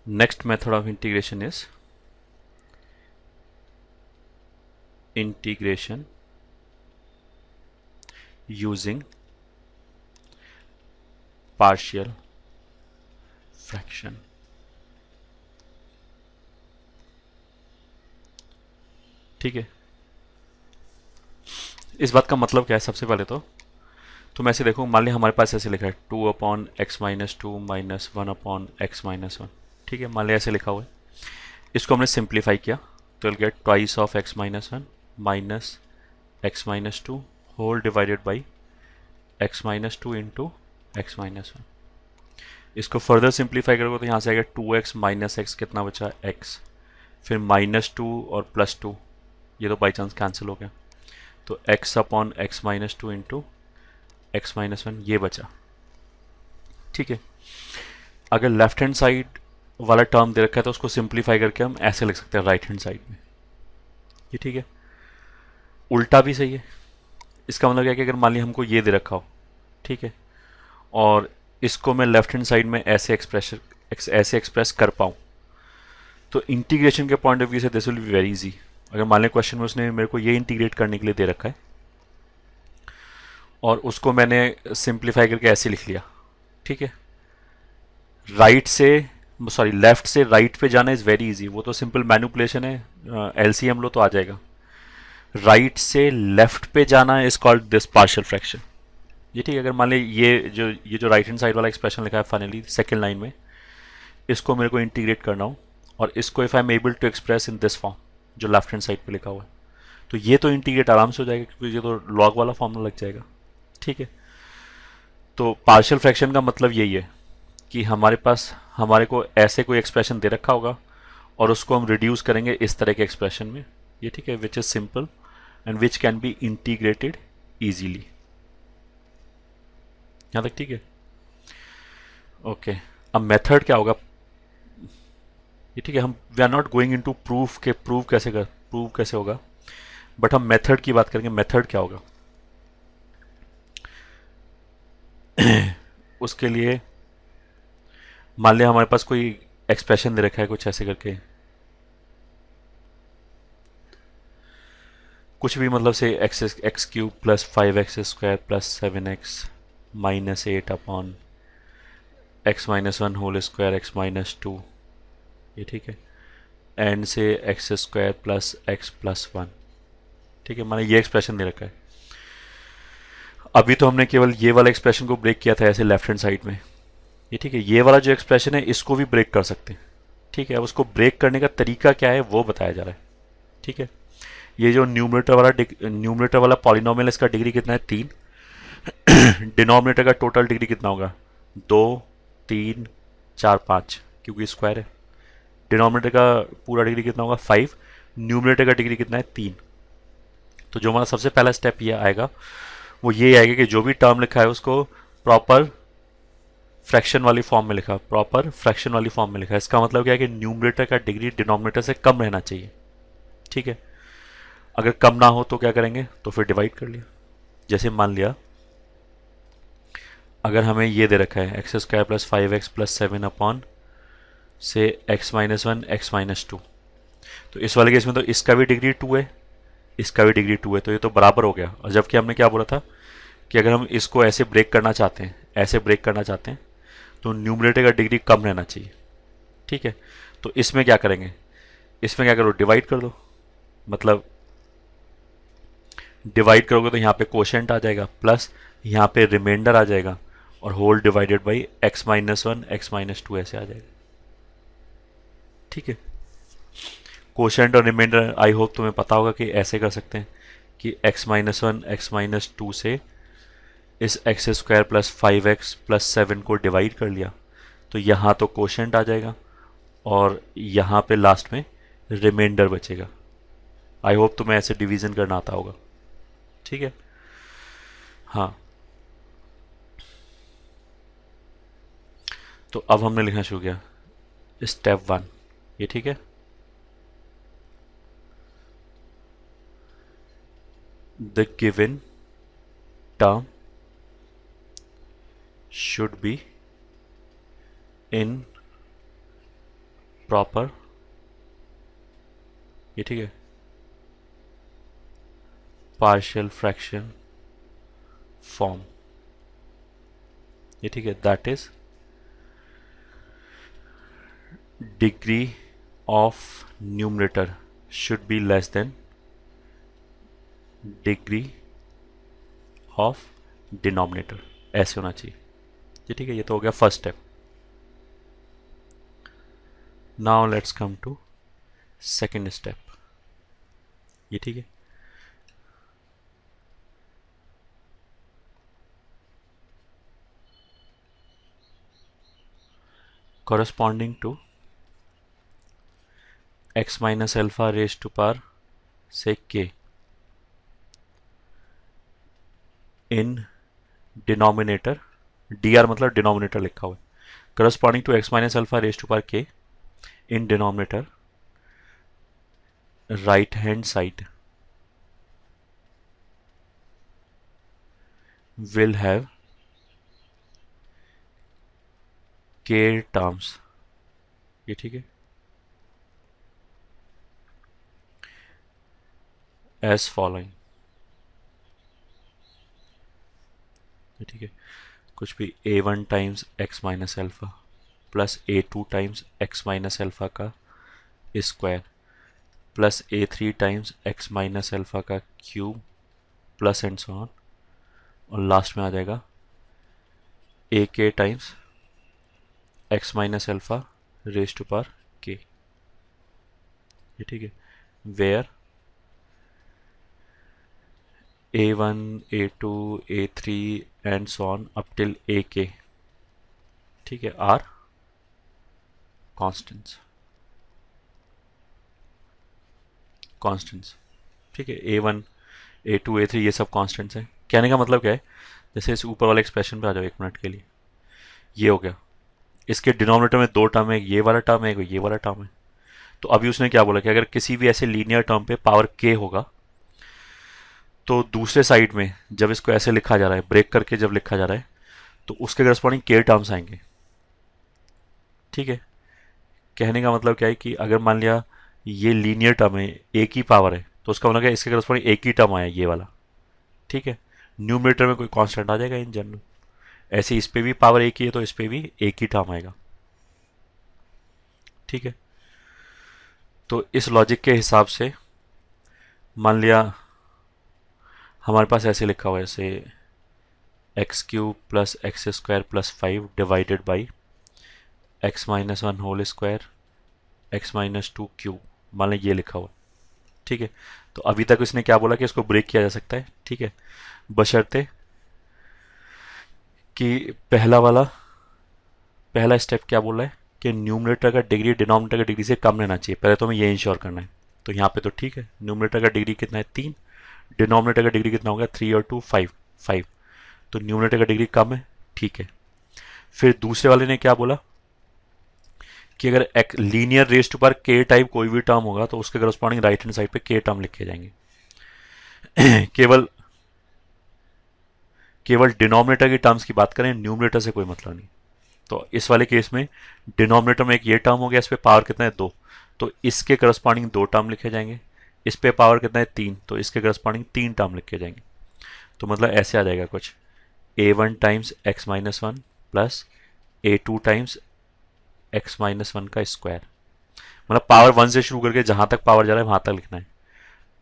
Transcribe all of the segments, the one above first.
Next method of integration is integration using partial fraction. ठीक है, इस बात का मतलब क्या है? सबसे पहले तो मैं ऐसे देखूँ, मान लिया हमारे पास ऐसे लिखा है 2/x-2 माइनस 1/x-1, ठीक है, मान लिया ऐसे लिखा हुआ है। इसको हमने सिंप्लीफाई किया तो will get twice of x-1 minus x-2 whole divided by x-2 into x-1। इसको फर्दर सिंप्लीफाई करोगे तो यहाँ से आएगा 2x माइनस एक्स, कितना बचा? x, फिर -2 और +2, ये तो बाई चांस कैंसिल हो गया, तो x/x-2 इंटू x-1 ये बचा। ठीक है, अगर लेफ्ट हैंड साइड वाला टर्म दे रखा है तो उसको सिंप्लीफाई करके हम ऐसे लिख सकते हैं राइट हैंड साइड में। ये ठीक है, उल्टा भी सही है। इसका मतलब क्या है कि अगर मान लिया हमको ये दे रखा हो, ठीक है, और इसको मैं लेफ्ट हैंड साइड में ऐसे एक्सप्रेस कर पाऊँ, तो इंटीग्रेशन के पॉइंट ऑफ व्यू से this will be very easy. अगर मान लिया क्वेश्चन में उसने मेरे को ये इंटीग्रेट करने के लिए दे रखा है और उसको मैंने सिंप्लीफाई करके ऐसे लिख लिया, ठीक है, राइट से सॉरी लेफ्ट से राइट पे जाना इज़ वेरी इजी, वो तो सिंपल मैनिपुलेशन है, एलसीएम लो तो आ जाएगा। राइट से लेफ्ट पे जाना is called this partial fraction. ये ठीक है, अगर मान ली ये जो राइट हैंड साइड वाला एक्सप्रेशन लिखा है फाइनली सेकंड लाइन में, इसको मेरे को इंटीग्रेट करना हो और इसको if I am able to express in this form जो लेफ्ट हैंड साइड पे लिखा हुआ है, तो ये तो इंटीग्रेट आराम से हो जाएगा क्योंकि ये तो लॉग वाला फॉर्मूला लग जाएगा। ठीक है, तो पार्शियल फ्रैक्शन का मतलब यही है कि हमारे पास हमारे को ऐसे कोई एक्सप्रेशन दे रखा होगा और उसको हम रिड्यूस करेंगे इस तरह के एक्सप्रेशन में। ये ठीक है, which is simple and which can be integrated easily. यहाँ तक ठीक है? ओके, अब मेथड क्या होगा? ये ठीक है, हम we are not going into proof के प्रूव कैसे होगा, बट हम मेथड की बात करेंगे। मेथड क्या होगा उसके लिए मान लिया हमारे पास कोई एक्सप्रेशन दे रखा है कुछ ऐसे करके, कुछ भी, मतलब से x³ plus 5x² plus 7x minus 8/x-1 whole square x-2, ये ठीक है, एंड से x² प्लस x प्लस 1। ठीक है, मैंने ये एक्सप्रेशन दे रखा है। अभी तो हमने केवल ये वाला एक्सप्रेशन को ब्रेक किया था ऐसे लेफ्ट हैंड साइड में। ये ठीक है, ये वाला जो एक्सप्रेशन है इसको भी ब्रेक कर सकते हैं। ठीक है, अब उसको ब्रेक करने का तरीका क्या है वो बताया जा रहा है। ठीक है, ये जो न्यूमरेटर वाला पॉलिनोमियल, इसका डिग्री कितना है? 3। डिनोमिनेटर का टोटल डिग्री कितना होगा? 2, 3, 4, 5, क्योंकि स्क्वायर है। डिनोमिनेटर का पूरा डिग्री कितना होगा? 5। न्यूमरेटर का डिग्री कितना है? 3। तो जो हमारा सबसे पहला स्टेप ये आएगा वो ये आएगा कि जो भी टर्म लिखा है उसको प्रॉपर फ्रैक्शन वाली फॉर्म में लिखा, प्रॉपर फ्रैक्शन वाली फॉर्म में लिखा। इसका मतलब क्या है कि न्यूमरेटर का डिग्री डिनोमिनेटर से कम रहना चाहिए। ठीक है, अगर कम ना हो तो क्या करेंगे? तो फिर डिवाइड कर लिया। जैसे मान लिया अगर हमें ये दे रखा है x² plus 5x plus 7 upon से x-1 x-2, तो इस वाले केस में तो इसका भी डिग्री 2 है, इसका भी डिग्री 2 है, तो ये तो बराबर हो गया। और जबकि हमने क्या बोला था कि अगर हम इसको ऐसे ब्रेक करना चाहते हैं, ऐसे ब्रेक करना चाहते हैं, तो न्यूमरेटर का डिग्री कम रहना चाहिए। ठीक है, तो इसमें क्या करेंगे? इसमें क्या करो? डिवाइड कर दो। मतलब डिवाइड करोगे तो यहाँ पे कोशेंट आ जाएगा प्लस यहाँ पे रिमाइंडर आ जाएगा और whole divided by x-1 x-2 ऐसे आ जाएगा। ठीक है, कोशेंट और रिमाइंडर आई होप तुम्हें पता होगा कि ऐसे कर सकते हैं कि x-1 x-2 से इस x² प्लस 5x प्लस 7 को डिवाइड कर लिया तो यहाँ तो कोशेंट आ जाएगा और यहाँ पे लास्ट में रिमाइंडर बचेगा। आई होप तुम्हें ऐसे डिवीजन करना आता होगा। ठीक है, हाँ, तो अब हमने लिखना शुरू किया स्टेप 1। ये ठीक है, the given term should be in proper, ये ठीक है, पार्शियल फ्रैक्शन फॉर्म, ये ठीक है, that is degree of numerator should be less than degree of denominator, ऐसे होना चाहिए, ये ठीक है। ये तो हो गया first step. Now let's come to second step, ये ठीक है। corresponding to x minus alpha raised to power say k in denominator, dr मतलब डिनोमिनेटर लिखा हुआ है, corresponding to x minus alpha raised to power k in denominator right hand side will have k terms, ये ठीक है, as following, ये ठीक है, कुछ भी a1 times x minus alpha plus a2 times x minus alpha का square plus a3 times x minus alpha का cube plus and so on, और लास्ट में आ जाएगा ak times x minus alpha raise to power k, ये ठीक है, where a1 a2 a3 and so on up till ak, ठीक है, आर कॉन्स्टेंट्स, ठीक है, a1 a2 a3 ये सब कॉन्स्टेंट्स हैं। कहने का मतलब क्या है, जैसे इस ऊपर वाले एक्सप्रेशन पे आ जाओ एक मिनट के लिए, ये हो गया, इसके डिनोमिनेटर में दो टर्म है, ये वाला टर्म है, ये वाला टर्म है। तो अभी उसने क्या बोला कि अगर किसी भी ऐसे लीनियर टर्म पे पावर k होगा तो दूसरे साइड में जब इसको ऐसे लिखा जा रहा है, ब्रेक करके जब लिखा जा रहा है, तो उसके करस्पॉन्डिंग k टर्म्स आएंगे, ठीक है। कहने का मतलब क्या है कि अगर मान लिया ये लीनियर टर्म है, एक ही पावर है, तो उसका मतलब क्या, इसके करस्पॉन्डिंग एक ही टर्म आया, ये वाला, ठीक है। न्यूमरेटर में कोई कांस्टेंट आ जाएगा इन जनरल, ऐसे इस पे भी पावर एक ही है तो इस पे भी एक ही टर्म आएगा, ठीक है। तो इस लॉजिक के हिसाब से मान लिया हमारे पास ऐसे लिखा हुआ है, जैसे x cube plus x square plus 5 divided by x minus 1 whole square x minus 2 cube, मान लें ये लिखा हुआ, ठीक है। तो अभी तक इसने क्या बोला कि इसको ब्रेक किया जा सकता है, ठीक है, बशर्ते कि पहला स्टेप क्या बोल रहा है कि न्यूमरेटर का डिग्री डिनोमिनेटर का डिग्री से कम रहना चाहिए, पहले तो हमें ये इंश्योर करना है। तो यहाँ पे तो ठीक है, न्यूमरेटर का डिग्री कितना है 3, डिनोमिनेटर का डिग्री कितना होगा 3 और 2 5, तो न्यूमरेटर का डिग्री कम है, ठीक है। फिर दूसरे वाले ने क्या बोला कि अगर एक linear raise to power k type कोई भी टर्म होगा तो उसके करस्पॉन्डिंग राइट हैंड साइड पे k टर्म लिखे जाएंगे। केवल डिनोमिनेटर की टर्म्स की बात करें, न्यूमरेटर से कोई मतलब नहीं। तो इस वाले केस में डिनोमिनेटर में एक ये टर्म हो गया, इस पे पावर कितना है 2, तो इसके करस्पॉन्डिंग 2 टर्म लिखे जाएंगे। इस पे पावर कितना है 3, तो इसके करस्पॉन्डिंग 3 टर्म लिखे जाएंगे। तो मतलब ऐसे आ जाएगा कुछ a1 times x minus 1 plus a2 times x minus 1 का स्क्वायर, मतलब पावर 1 से शुरू करके जहां तक पावर जा रहा है वहां तक लिखना है,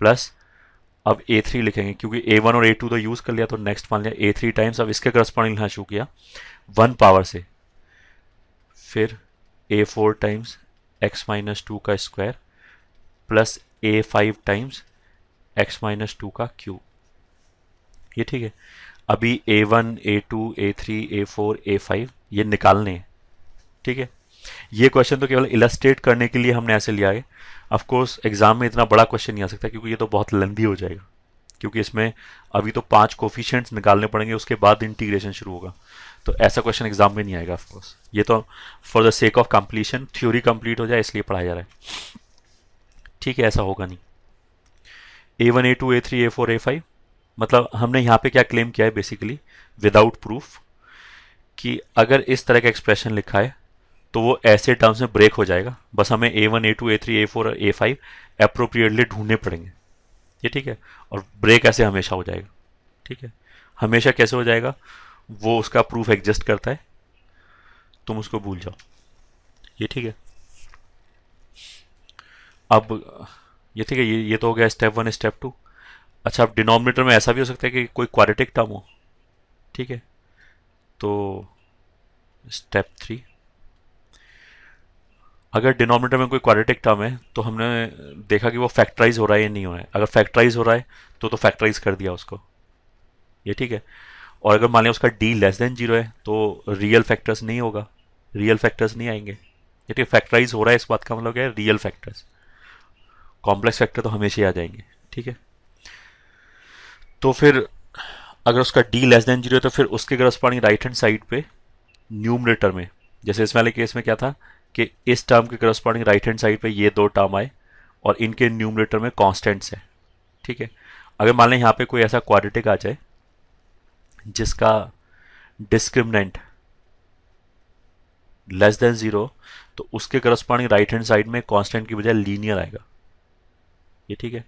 प्लस अब a3 लिखेंगे क्योंकि a1 और a2 तो यूज कर लिया, तो नेक्स्ट मान लिया a3 टाइम्स, अब इसके करस्पॉन्डिंग लिखना शुरू किया 1 पावर से, फिर a4 टाइम्स x माइनस 2 का square plus a5 times x minus 2 का क्यूब, ये ठीक है। अभी a1 a2 a3 a4 a5 ये निकालने हैं, ठीक है। ये क्वेश्चन तो केवल इलस्ट्रेट करने के लिए हमने ऐसे लिया है। ऑफ कोर्स एग्जाम में इतना बड़ा क्वेश्चन नहीं आ सकता क्योंकि ये तो बहुत लेंथी हो जाएगा, क्योंकि इसमें अभी तो 5 कोफिशिएंट्स निकालने पड़ेंगे, उसके बाद इंटीग्रेशन शुरू होगा। तो ऐसा क्वेश्चन एग्जाम में नहीं आएगा। ऑफ कोर्स ये तो for the sake of completion, theory complete हो जाए इसलिए पढ़ाया जा रहा है, ठीक है। ऐसा होगा नहीं। a1 a2 a3 a4 a5, मतलब हमने यहाँ पे क्या क्लेम किया है बेसिकली विदाउट प्रूफ, कि अगर इस तरह का एक्सप्रेशन लिखा है तो वो ऐसे टर्म्स में ब्रेक हो जाएगा। बस हमें A1 A2 A3 A4 और A5 अप्रोप्रिएटली ढूंढने पड़ेंगे। ये ठीक है। और ब्रेक ऐसे हमेशा हो जाएगा। ठीक है। हमेशा कैसे हो जाएगा, वो उसका प्रूफ एग्जिस्ट करता है, तुम उसको भूल जाओ। ये ठीक है। अब ये ठीक है, ये तो हो गया स्टेप 1 स्टेप 2। अच्छा, अब डिनोमिनेटर में ऐसा भी हो सकता है कि कोई क्वाड्रेटिक टर्म हो। ठीक है। तो स्टेप 3, अगर डिनोमिनेटर में कोई क्वाड्रेटिक टर्म है तो हमने देखा कि वो फैक्टराइज हो रहा है या नहीं हो रहा है। अगर फैक्टराइज हो रहा है तो फैक्टराइज कर दिया उसको। ये ठीक है। और अगर मान लिया उसका डी लेस देन जीरो है तो रियल फैक्टर्स नहीं होगा, रियल फैक्टर्स नहीं आएंगे। ये ठीक है, फैक्टराइज हो रहा है इस बात का मतलब क्या है, रियल फैक्टर्स। कॉम्प्लेक्स फैक्टर तो हमेशा ही आ जाएंगे। ठीक है। तो फिर अगर उसका डी लेस देन जीरो है तो फिर उसके करस्पॉन्डिंग राइट हैंड साइड पे न्यूमरेटर में, जैसे इस वाले केस में क्या था कि इस टर्म के करस्पॉन्डिंग राइट हैंड साइड पे ये दो टर्म आए और इनके न्यूमरेटर में कांस्टेंट्स हैं। ठीक है। अगर मान लें यहाँ पे कोई ऐसा क्वाड्रेटिक आ जाए जिसका डिस्क्रिमिनेंट लेस देन जीरो, तो उसके करस्पॉन्डिंग राइट हैंड साइड में कांस्टेंट की बजाय लीनियर आएगा। ये ठीक है।